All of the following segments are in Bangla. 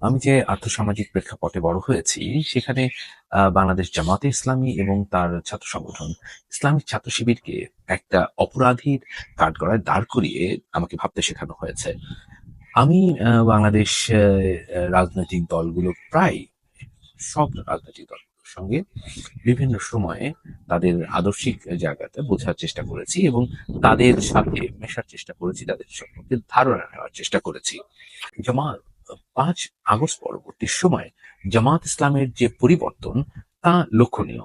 আমি যে আর্থসামাজিক প্রেক্ষাপটে বড় হয়েছি, সেখানে বাংলাদেশ জামাতে ইসলামী এবং তার ছাত্র সংগঠন ইসলামিক ছাত্র শিবিরকে একটা অপরাধীর কাঠগড়ায় দাঁড় করিয়ে আমাকে ভাবতে শেখানো হয়েছে। আমি বাংলাদেশ রাজনৈতিক দলগুলো প্রায় সব রাজনৈতিক দলগুলোর সঙ্গে বিভিন্ন সময়ে তাদের আদর্শিক জায়গাতে বোঝার চেষ্টা করেছি এবং তাদের সাথে মেশার চেষ্টা করেছি, তাদের সম্পর্কে ধারণা নেওয়ার চেষ্টা করেছি। জামাত 5 আগস্ট পরবর্তী সময়ে জামাত ইসলামের যে পরিবর্তন তা লক্ষণীয়।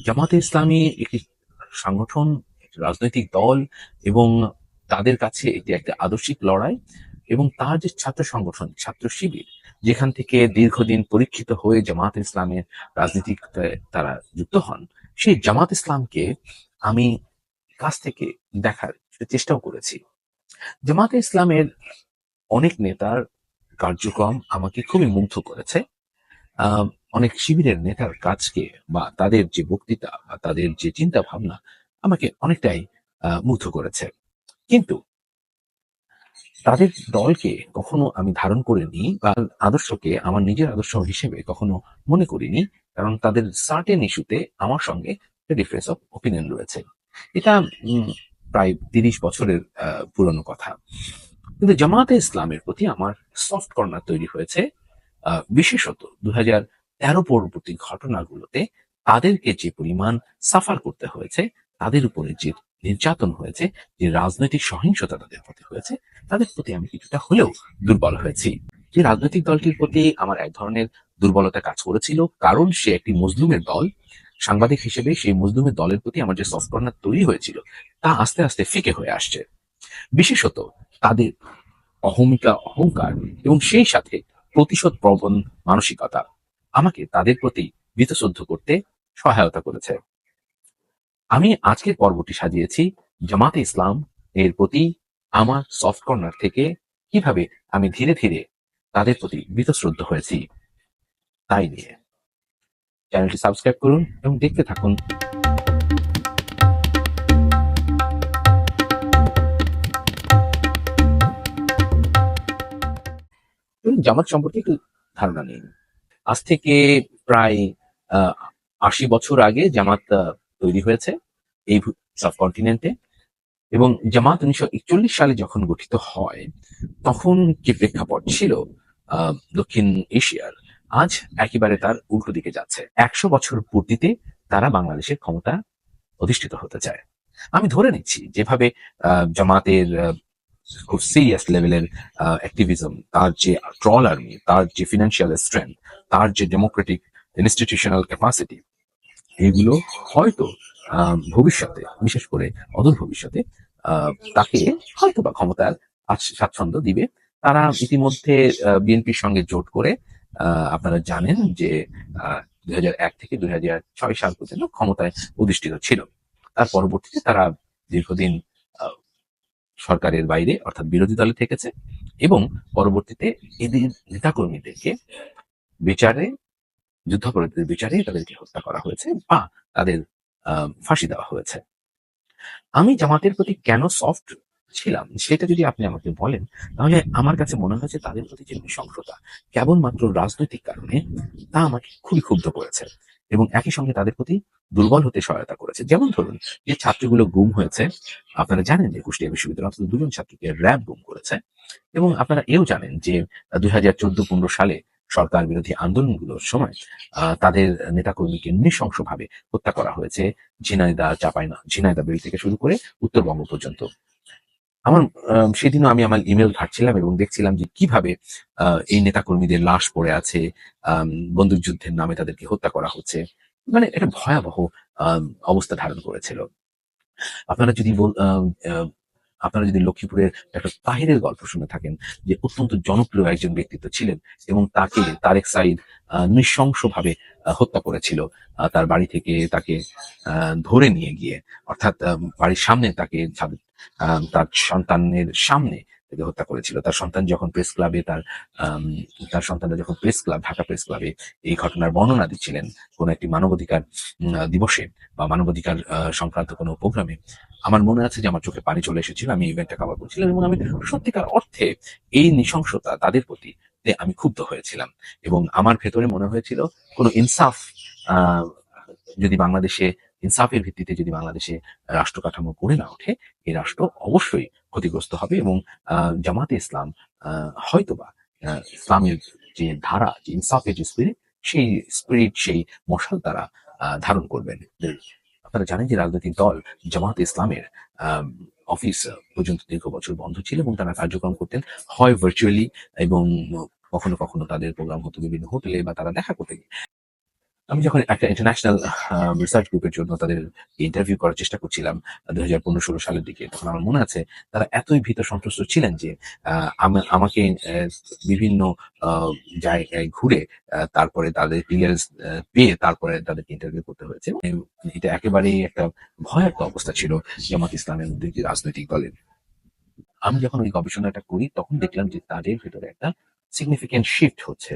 জামাতে ইসলামী একটি সংগঠন, একটি রাজনৈতিক দল এবং তাদের কাছে এটি একটা আদর্শিক লড়াই এবং তার যে ছাত্র সংগঠন ছাত্র শিবির, যেখান থেকে দীর্ঘদিন পরীক্ষিত হয়ে জামাত ইসলামের রাজনীতিতে তারা যুক্ত হন, সেই জামাত ইসলামকে আমি কাছ থেকে দেখার চেষ্টাও করেছি। জামাতে ইসলামের অনেক নেতার কার্যক্রম আমাকে খুবই মুগ্ধ করেছে। অনেক শিবিরের নেতার কাজকে বা তাদের যে বক্তৃতা বা তাদের যে চিন্তা ভাবনা আমাকে অনেকটাই মুগ্ধ করেছে। কিন্তু তাদের দলকে কখনো আমি ধারণ করিনি বা আদর্শকে আমার নিজের আদর্শ হিসেবে কখনো মনে করিনি, কারণ তাদের সার্টেন ইস্যুতে আমার সঙ্গে ডিফারেন্স অফ ওপিনিয়ন রয়েছে। এটা উম, প্রায় 30 বছরের পুরনো কথা। কিন্তু জামাতে ইসলামের প্রতি আমার সফট কর্নার তৈরি হয়েছে বিশেষত 2013 পরবর্তী ঘটনাগুলোতে তাদেরকে যে পরিমাণ সাফার করতে হয়েছে, তাদের উপরে যে নির্যাতন হয়েছে, যে রাজনৈতিক সহিংসতা তাদের প্রতি হয়েছে, তাদের প্রতি আমি কিছুটা হলেও দুর্বল হয়েছি। যে রাজনৈতিক দলটির প্রতি আমার এক ধরনের দুর্বলতা কাজ করেছিল, কারণ সে একটি মজলুমের দল। সাংবাদিক হিসেবে সেই মজলুমের দলের প্রতি আমার যে সফট কর্নার তৈরি হয়েছিল, তা আস্তে আস্তে ফিকে হয়ে আসছে। বিশেষত তাদের অহমিকা, অহংকার এবং সেই সাথে প্রতিশোধ প্রবণ মানসিকতা আমাকে তাদের প্রতি বীতশ্রদ্ধ করতে সহায়তা করেছে। আমি আজকের পর্বটি সাজিয়েছি জামাতে ইসলাম এর প্রতি আমার সফট কর্নার থেকে কিভাবে আমি ধীরে ধীরে তাদের প্রতি বীতশ্রদ্ধ হয়েছি তাই নিয়ে। চ্যানেলটি সাবস্ক্রাইব করুন এবং দেখতে থাকুন। জামাত সম্পর্কে একটু ধারণা নিন। আজ থেকে প্রায় 80 বছর আগে জামাত তৈরি হয়েছে এই সাবকন্টিনেন্টে, এবং জামাত 1941 সালে যখন গঠিত হয়, তখন যে প্রেক্ষাপট ছিল দক্ষিণ এশিয়ার, আজ একেবারে তার উল্টো দিকে যাচ্ছে। 100 বছর পূর্তিতে তারা বাংলাদেশের ক্ষমতা অধিষ্ঠিত হতে চায়। আমি ধরে নিচ্ছি যেভাবে জামাতের খুব সিরিয়াস লেভেলের অ্যাক্টিভিজম, তার যে ট্রল আর্মি, তার যে ফিনান্সিয়াল স্ট্রেংথ, তার যে ডেমোক্রেটিক ইনস্টিটিউশনাল ক্যাপাসিটি, এগুলো হয়তো ভবিষ্যতে, বিশেষ করে অদূর ভবিষ্যতে তাকে হয়তো বা ক্ষমতার স্বাচ্ছন্দ্য দিবে। তারা ইতিমধ্যে বিএনপির সঙ্গে জোট করে, আপনারা জানেন যে 2001 থেকে 2006 সাল পর্যন্ত ক্ষমতায় অধিষ্ঠিত ছিল। তার পরবর্তীতে তারা দীর্ঘদিন আহ, সরকারের বাইরে অর্থাৎ বিরোধী দলে থেকেছে এবং পরবর্তীতে এদের নেতাকর্মীদেরকে বিচারে, যুদ্ধাপরাধীদের বিচারে তাদেরকে হত্যা করা হয়েছে বা তাদের ফাঁসি দেওয়া হয়েছে। আমি জামাতের প্রতি কেন সফট ছিলাম সেটা যদি আপনি আমাকে বলেন, তাহলে আমার কাছে মনে হয়েছে তাদের প্রতি যে নৃশংসতা কেবলমাত্র রাজনৈতিক কারণে, তা আমাকে খুবই ক্ষুব্ধ করেছে এবং একই সঙ্গে তাদের প্রতি দুর্বল হতে সহায়তা করেছে। যেমন ধরুন, যে ছাত্রগুলো গুম হয়েছে, আপনারা জানেন যে কুষ্টিয়া বিশ্ববিদ্যালয় অন্তত 2জন ছাত্রকে র্যাব গুম করেছে, এবং আপনারা এও জানেন যে 2014-15 সালে সরকার বিরোধী আন্দোলনগুলোর সময় তাদের নেতাকর্মীকে নৃশংসভাবে হত্যা করা হয়েছে ঝিনাইদা বেল থেকে শুরু করে উত্তরবঙ্গ পর্যন্ত। আমার সেদিনও আমি আমার ইমেল ঘাঁটছিলাম এবং দেখছিলাম যে কিভাবে এই নেতাকর্মীদের লাশ পড়ে আছে, বন্দুকযুদ্ধের নামে তাদেরকে হত্যা করা হচ্ছে। মানে এটা ভয়াবহ অবস্থা ধারণ করেছিল। আপনারা যদি আপনারা যদি লক্ষ্মীপুরের একটা তাহিরের গল্প শুনে থাকেন, যে অত্যন্ত জনপ্রিয় একজন ব্যক্তিত্ব ছিলেন এবং তাকে তারেক সাইদ নৃশংসভাবে হত্যা করেছিল। তার বাড়ি থেকে তাকে ধরে নিয়ে গিয়ে, অর্থাৎ বাড়ির সামনে তাকে তার সন্তানের সামনে তাকে হত্যা করেছিল। তার সন্তান যখন প্রেস ক্লাবে তার সন্তানরা যখন প্রেস ক্লাব, ঢাকা প্রেস ক্লাবে এই ঘটনার বর্ণনা দিচ্ছিলেন কোনো একটি মানবাধিকার দিবসে বা মানবাধিকার সংক্রান্ত কোনো প্রোগ্রামে, আমার মনে আছে যে আমার চোখে পানি চলে এসেছিল। আমি ইভেন্টটা কভার করছিলাম এবং আমি সত্যিকার অর্থে এই নৃশংসতা তাদের প্রতি আমি ক্ষুব্ধ হয়েছিলাম এবং আমার ভেতরে মনে হয়েছিল কোনো ইনসাফ আহ যদি বাংলাদেশে ইনসাফের ভিত্তিতে যদি বাংলাদেশে রাষ্ট্র কাঠামো গড়ে না ওঠে, এই রাষ্ট্র অবশ্যই ক্ষতিগ্রস্ত হবে এবং জামাতে ইসলাম হয়তোবা ইসলামের যে ধারা, যে ইনসাফের যে স্পিরিট সেই মশাল তারা ধারণ করবেন। আপনারা জানেন যে রাজনৈতিক দল জামাতে ইসলামের অফিস পর্যন্ত দীর্ঘ বছর বন্ধ ছিল এবং তারা কার্যক্রম করতেন হয় ভার্চুয়ালি এবং কখনো কখনো তাদের প্রোগ্রাম হতো বিভিন্ন হোটেলে বা তারা দেখা করতে। আমি যখন একটা ইন্টারন্যাশনাল রিসার্চ গ্রুপের জন্য তাদের ইন্টারভিউ করার চেষ্টা করছিলাম 2015-16 সালের দিকে, তখন আমার মনে আছে তারা এতই ভীত সন্ত্রস্ত ছিলেন যে আমাকে বিভিন্ন জায়গায় ঘুরে তারপরে তাদের ক্লিয়ারেন্স পেয়ে তারপরে তাদেরকে ইন্টারভিউ করতে হয়েছে। এটা একেবারেই একটা ভয়ার্থ অবস্থা ছিল জামাত ইসলামের মধ্যে রাজনৈতিক দলের। আমি যখন ওই গবেষণাটা করি তখন দেখলাম যে তাদের ভেতরে একটা সিগনিফিকেন্ট শিফট হচ্ছে।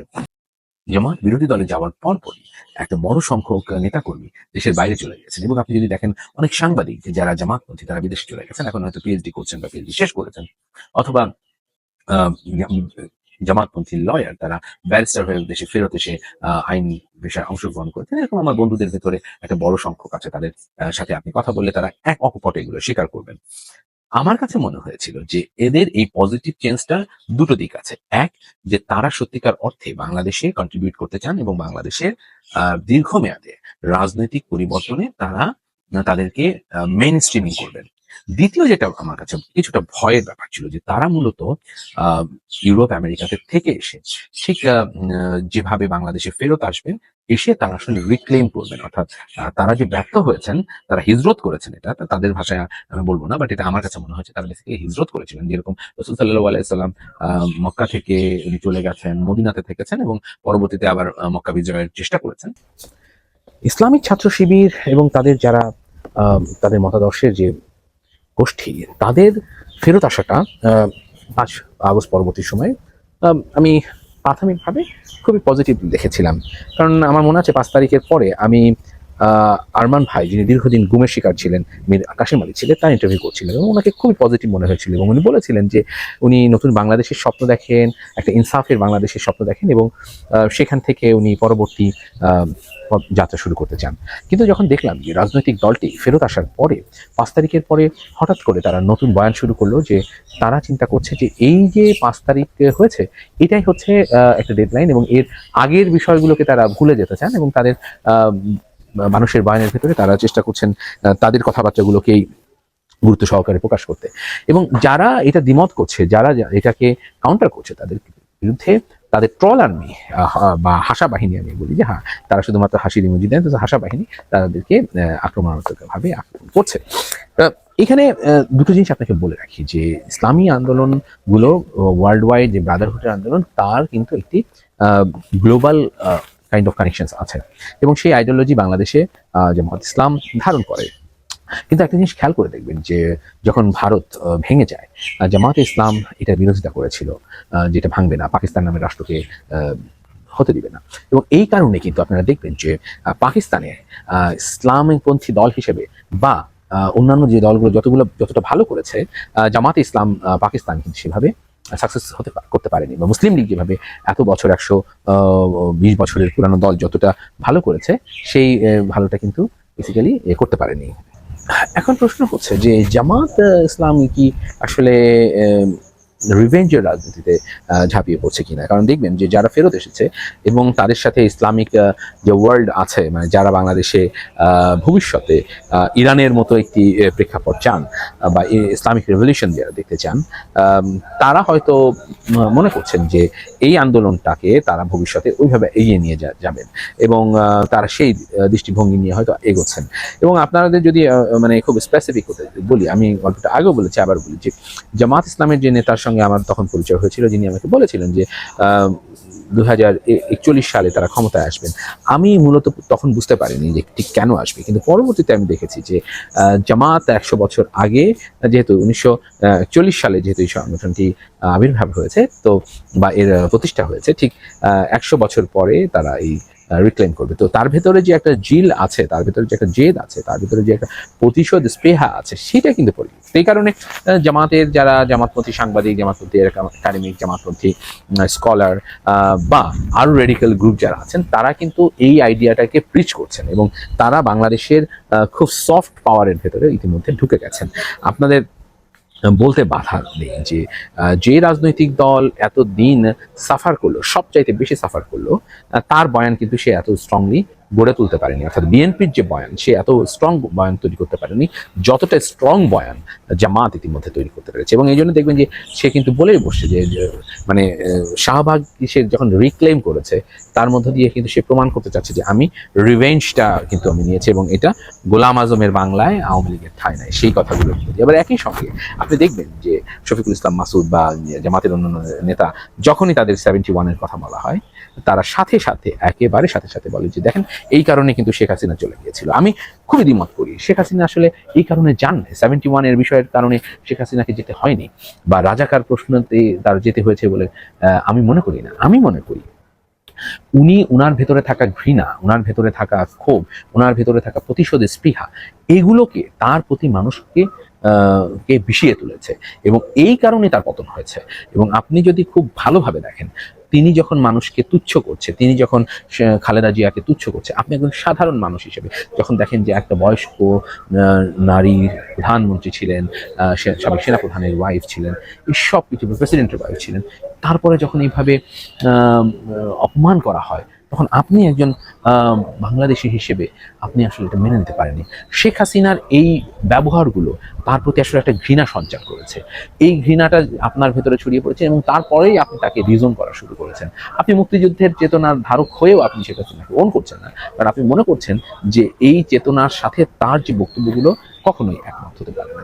জামাত বিরোধী দলে যাওয়ার পরপরই একটা বড় সংখ্যক নেতাকর্মী দেশের বাইরে চলে গেছেন এবং আপনি যদি দেখেন অনেক সাংবাদিক যারা জামাতপন্থী তারা বিদেশে চলে গেছেন, এখন হয়তো পিএইচডি করছেন বা পিএইচডি শেষ করেছেন, অথবা জামাতপন্থী লয়ার তারা ব্যারিস্টার হয়ে দেশে ফেরত এসে আইন পেশায় অংশগ্রহণ করেছেন। এরকম আমার বন্ধুদের ভেতরে একটা বড় সংখ্যক আছে, তাদের সাথে আপনি কথা বললে তারা এক অকপটে এগুলো স্বীকার করবেন। আমার কাছে মনে হয়েছিল যে এদের এই পজিটিভ চেঞ্জটা দুটো দিক আছে। এক, যে তারা সত্যিকার অর্থে বাংলাদেশে কন্ট্রিবিউট করতে চান এবং বাংলাদেশের দীর্ঘমেয়াদে রাজনৈতিক পরিবর্তনে তারা তাদেরকে মেইন স্ট্রিমিং করবেন। দ্বিতীয় যেটা আমার কাছে কিছুটা ভয়ের ব্যাপার ছিল যে তারা মূলত ইউরোপ আমেরিকাতে থেকে এসে ঠিক যেভাবে বাংলাদেশে ফেরত আসবেন, এসে তারা আসলে রিক্লেম করবেন, অর্থাৎ তারা যে ব্যর্থ হয়েছেন, তারা হিজরত করেছেন, এটা তাদের ভাষায় আমি বলবো না, বাট এটা আমার কাছে মনে হচ্ছে তারা বেসিক্যালি হিজরত করেছিলেন। যেরকম রাসূল সাল্লাল্লাহু আলাইহি সাল্লাম মক্কা থেকে উনি চলে গেছেন, মদিনাতে থেকেছেন এবং পরবর্তীতে আবার মক্কা বিজয়ের চেষ্টা করেছেন। ইসলামিক ছাত্র শিবির এবং তাদের যারা তাদের মতাদর্শের যে গোষ্ঠী, তাদের ফেরত আসাটা 5 আগস্ট পরবর্তী সময়ে আমি প্রাথমিকভাবে খুবই পজিটিভ দেখেছিলাম। কারণ আমার মনে আছে 5 তারিখের পরে আমি আরমান ভাই, যিনি দীর্ঘদিন গুমের শিকার ছিলেন, মীর কাশেম আলী ছিলেন, তার ইন্টারভিউ করছিলেন এবং ওনাকে খুবই পজিটিভ মনে হয়েছিল এবং উনি বলেছিলেন যে উনি নতুন বাংলাদেশের স্বপ্ন দেখেন, একটা ইনসাফের বাংলাদেশের স্বপ্ন দেখেন এবং সেখান থেকে উনি পরবর্তী যাত্রা শুরু করতে চান। কিন্তু যখন দেখলাম যে রাজনৈতিক দলটি ফেরত আসার পরে 5 তারিখের পরে হঠাৎ করে তারা নতুন বয়ান শুরু করলো যে তারা চিন্তা করছে যে এই যে 5 তারিখ হয়েছে এটাই হচ্ছে একটা ডেডলাইন এবং এর আগের বিষয়গুলোকে তারা ভুলে যেতে চান এবং তাদের মানুষের বয়ানের ভেতরে তারা চেষ্টা করছেন তাদের কথাবার্তাগুলোকেই গুরুত্ব সহকারে প্রকাশ করতে। এবং যারা এটা দ্বিমত করছে, যারা এটাকে কাউন্টার করছে, তাদের বিরুদ্ধে তাদের ট্রল আর্মি বা হাসা বাহিনী, আমি বলি যে হ্যাঁ তারা শুধুমাত্র হাসির ইমোজি দেন, হাসা বাহিনী তাদেরকে আক্রমণাত্মকভাবে করছে। এখানে দুটো জিনিস আপনাকে বলে রাখি যে ইসলামী আন্দোলনগুলো ওয়ার্ল্ড ওয়াইড যে ব্রাদারহুডের আন্দোলন, তার কিন্তু একটি গ্লোবাল কাইন্ড অফ কানেকশনস আছে এবং সেই আইডিওলজি বাংলাদেশে জামাত ইসলাম ধারণ করে। কিন্তু একটা জিনিস খেয়াল করে দেখবেন যে যখন ভারত ভেঙে যায়, জামাত ইসলাম এটা বিরোধিতা করেছিল, যেটা ভাঙবে না, পাকিস্তান নামের রাষ্ট্রকে হতে দিবে না। এবং এই কারণে কিন্তু আপনারা দেখবেন যে পাকিস্তানে ইসলামপন্থী দল হিসেবে বা অন্যান্য যে দলগুলো যতটা ভালো করেছে, জামাত ইসলাম পাকিস্তান কিন্তু সেভাবে সাকসেস করতে পারেনি, বা মুসলিম লীগ যেভাবে এত বছর 120 বছরের পুরানো দল যতটা ভালো করেছে, সেই ভালোটা কিন্তু বেসিক্যালি করতে পারেনি। এখন প্রশ্ন হচ্ছে যে জামাত ইসলামী কি আসলে রিভেঞ্জের রাজনীতিতে ঝাঁপিয়ে পড়ছে কিনা। কারণ দেখবেন যে যারা ফেরত এসেছে এবং তাদের সাথে ইসলামিক যে ওয়ার্ল্ড আছে, মানে যারা বাংলাদেশে ভবিষ্যতে ইরানের মতো একটি প্রেক্ষাপট চান বা ইসলামিক রেভলিউশন যারা দেখতে চান, তারা হয়তো মনে করছেন যে এই আন্দোলনটাকে তারা ভবিষ্যতে ওইভাবে এগিয়ে নিয়ে যাবেন এবং তারা সেই দৃষ্টিভঙ্গি নিয়ে হয়তো এগোচ্ছেন। এবং আপনাদের যদি মানে খুব স্পেসিফিক হতে বলি, আমি গল্পটা আগেও বলেছি, আবার বলি যে জামাত ইসলামের যে নেতার সঙ্গে আমার তখন পরিচয় হয়েছিল, যিনি আমাকে বলেছিলেন যে 2041 সালে তারা ক্ষমতায় আসবেন। আমি মূলত তখন বুঝতে পারিনি যে ঠিক কেন আসবে, কিন্তু পরবর্তীতে আমি দেখেছি যে জামাত 100 বছর আগে, যেহেতু 1941 সালে যেহেতু এই সংগঠনটি আবির্ভাব হয়েছে, তো বা এর প্রতিষ্ঠা হয়েছে, ঠিক 100 বছর পরে তারা এই রিক্লেম করবে। তো তার ভেতরে যে একটা জিল আছে, তার ভেতরে যে একটা জেদ আছে, তার ভেতরে যে একটা প্রতিশোধ স্পৃহা আছে, সেটা কিন্তু পরিচিত। সেই কারণে জামাতের যারা জামাতপন্থী সাংবাদিক, জামাতপন্থী একাডেমিক, জামাতপন্থী স্কলার বা আরো রেডিক্যাল গ্রুপ যারা আছেন, তারা কিন্তু এই আইডিয়াটাকে প্রিচ করছেন এবং তারা বাংলাদেশের খুব সফট পাওয়ারের ভেতরে ইতিমধ্যে ঢুকে গেছেন। আপনাদের বলতে বাধা নেই যে যে রাজনৈতিক দল এতদিন সাফার করলো, সবচাইতে বেশি সাফার করলো, তার বয়ান কিন্তু সে এত স্ট্রংলি গড়ে তুলতে পারেনি। অর্থাৎ বিএনপির যে বয়ান, সে এত স্ট্রং বয়ান তৈরি করতে পারেনি যতটা স্ট্রং বয়ান জামাত ইতিমধ্যে তৈরি করতে পেরেছে। এবং এই জন্য দেখবেন যে সে কিন্তু বলেই বসছে যে মানে শাহবাগ সে যখন রিক্লেম করেছে, তার মধ্য দিয়ে কিন্তু সে প্রমাণ করতে চাচ্ছে যে আমি রিভেঞ্জটা কিন্তু আমি নিয়েছি, এবং এটা গোলাম আজমের বাংলায় আওয়ামী লীগের ঠাঁই নাই, সেই কথাগুলো কিন্তু। এবার একই সঙ্গে আপনি দেখবেন যে শফিকুল ইসলাম মাসুদ বা জামাতের অন্যান্য নেতা যখনই তাদের 71-এর কথা বলা হয়, তারা সাথে সাথে একেবারে সাথে সাথে বলে যে দেখেন এই কারণে কিন্তু শেখ হাসিনা চলে গিয়েছিল। আমি খুবই দ্বিমত করি, শেখ হাসিনা আসলে এই কারণে যান নাই, 71-এর বিষয়ের কারণে শেখ হাসিনাকে যেতে হয়নি, বা রাজাকার প্রশ্নতে তার যেতে হয়েছে বলে আমি মনে করি না। আমি মনে করি উনি উনার ভেতরে থাকা ঘৃণা, উনার ভেতরে থাকা ক্ষোভ, উনার ভেতরে থাকা প্রতিশোধ স্পৃহা, এগুলোকে তার প্রতি মানুষকে কে বিষিয়ে তুলেছে, এবং এই কারণে তার পতন হয়েছে। এবং আপনি যদি খুব ভালোভাবে দেখেন, তিনি যখন মানুষকে তুচ্ছ করছে, তিনি যখন খালেদা জিয়াকে তুচ্ছ করছে, আপনি একজন সাধারণ মানুষ হিসেবে যখন দেখেন যে একটা বয়স্ক নারী প্রধানমন্ত্রী ছিলেন, সাবেক সেনাপ্রধানের ওয়াইফ ছিলেন, এই সব কিছু, প্রেসিডেন্টের ওয়াইফ ছিলেন, তারপরে যখন এইভাবে অপমান করা হয়, তখন আপনি একজন বাংলাদেশি হিসেবে আপনি আসলে এটা মেনে নিতে পারেননি। শেখ হাসিনার এই ব্যবহারগুলো তার প্রতি আসলে একটা ঘৃণা সঞ্চার করেছে। এই ঘৃণাটা আপনার ভেতরে ছড়িয়ে পড়েছে, এবং তারপরেই আপনি তাকে রিজন করা শুরু করেছেন। আপনি মুক্তিযুদ্ধের চেতনার ধারক হয়েও আপনি শেখ হাসিনাকে ওন করছেন না, কারণ আপনি মনে করছেন যে এই চেতনার সাথে তার যে বক্তব্যগুলো কখনোই একমত হতে পারে না।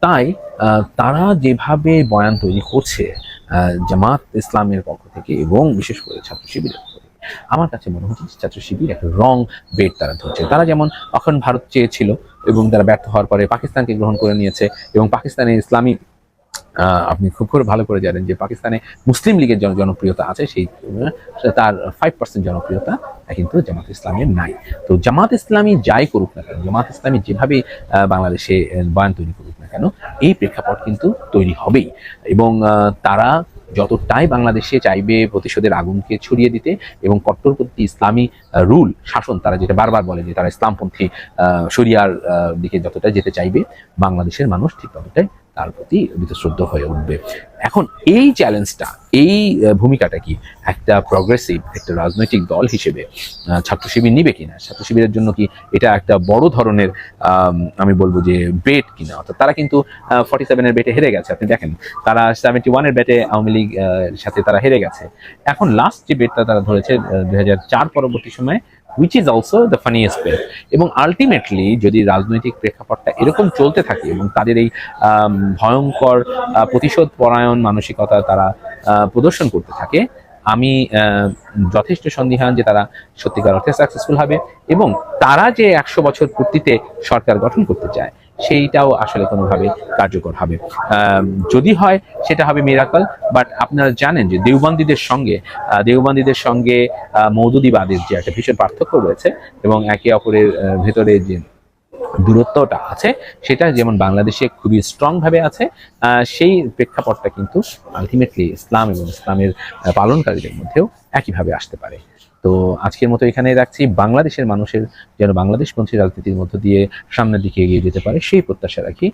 তাই তারা যেভাবে বয়ান তৈরি করছে জামাত ইসলামের পক্ষ থেকে এবং বিশেষ করে ছাত্র শিবিরের পক্ষ থেকে, আমার কাছে মনে হচ্ছে ছাত্র শিবির একটা রং বেট তারা ধরছে। তারা যেমন অখন ভারত চেয়েছিল এবং তারা ব্যর্থ হওয়ার পরে পাকিস্তানকে গ্রহণ করে নিয়েছে, এবং পাকিস্তানে ইসলামী আপনি খুব করে ভালো করে জানেন যে পাকিস্তানে মুসলিম লীগের জনপ্রিয়তা আছে, সেই তার 5% জনপ্রিয়তা কিন্তু জামাত ইসলামের নাই। তো জামাত ইসলামী যাই করুক না কেন, জামাত ইসলামী যেভাবে বাংলাদেশে বয়ান তৈরি করুক না কেন, এই প্রেক্ষাপট কিন্তু তৈরি হবেই। এবং তারা যতটাই বাংলাদেশে চাইবে প্রতিশোধের আগুনকে ছড়িয়ে দিতে এবং কট্টরপন্থী ইসলামী রুল শাসন, তারা যেটা বারবার বলে যে তারা ইসলামপন্থী শরিয়ার দিকে যতটা যেতে চাইবে, বাংলাদেশের মানুষ ঠিক ততটাই তার প্রতি বীতশ্রদ্ধ হয়ে উঠবে। এখন এই চ্যালেঞ্জটা, এই ভূমিকাটা কি একটা প্রগ্রেসিভ একটা রাজনৈতিক দল হিসেবে ছাত্র শিবির নিবে কিনা, ছাত্র শিবিরের জন্য কি এটা একটা বড় ধরনের আমি বলবো যে বেট কিনা? অর্থাৎ তারা কিন্তু 47-এর বেটে হেরে গেছে। আপনি দেখেন তারা 71-এর বেটে আওয়ামী লীগ সাথে তারা হেরে গেছে। এখন লাস্ট যে বেটটা তারা ধরেছে 2004 পরবর্তী সময়ে, which is also the funniest bet। এবং আলটিমেটলি যদি রাজনৈতিক প্রেক্ষাপটটা এরকম চলতে থাকে এবং তাদের এই ভয়ঙ্কর প্রতিশোধ পরায়ণ মানসিকতা তারা প্রদর্শন করতে থাকে, আমি যথেষ্ট সন্দিহান যে তারা সত্যিকার অর্থে সাকসেসফুল হবে, এবং তারা যে 100 বছর পূর্তিতে সরকার গঠন করতে চায় সেইটাও আসলে কোনোভাবে কার্যকর হবে। যদি হয় সেটা হবে মিরাকল। বাট আপনারা জানেন যে দেওবন্দীদের সঙ্গে মওদুদিবাদের যে একটা ভীষণ পার্থক্য রয়েছে, এবং একে অপরের ভেতরে যে দূরত্বটা আছে, সেটা যেমন বাংলাদেশে খুবই স্ট্রং ভাবে আছে, সেই প্রেক্ষাপটটা কিন্তু আলটিমেটলি ইসলাম এবং ইসলামের পালনকারীদের মধ্যেও একইভাবে আসতে পারে। তো আজকের মতো এখানেই রাখছি। বাংলাদেশের মানুষের যেন বাংলাদেশপন্থী রাজনীতির মধ্য দিয়ে সামনের দিকে এগিয়ে যেতে পারে সেই প্রত্যাশা রাখি।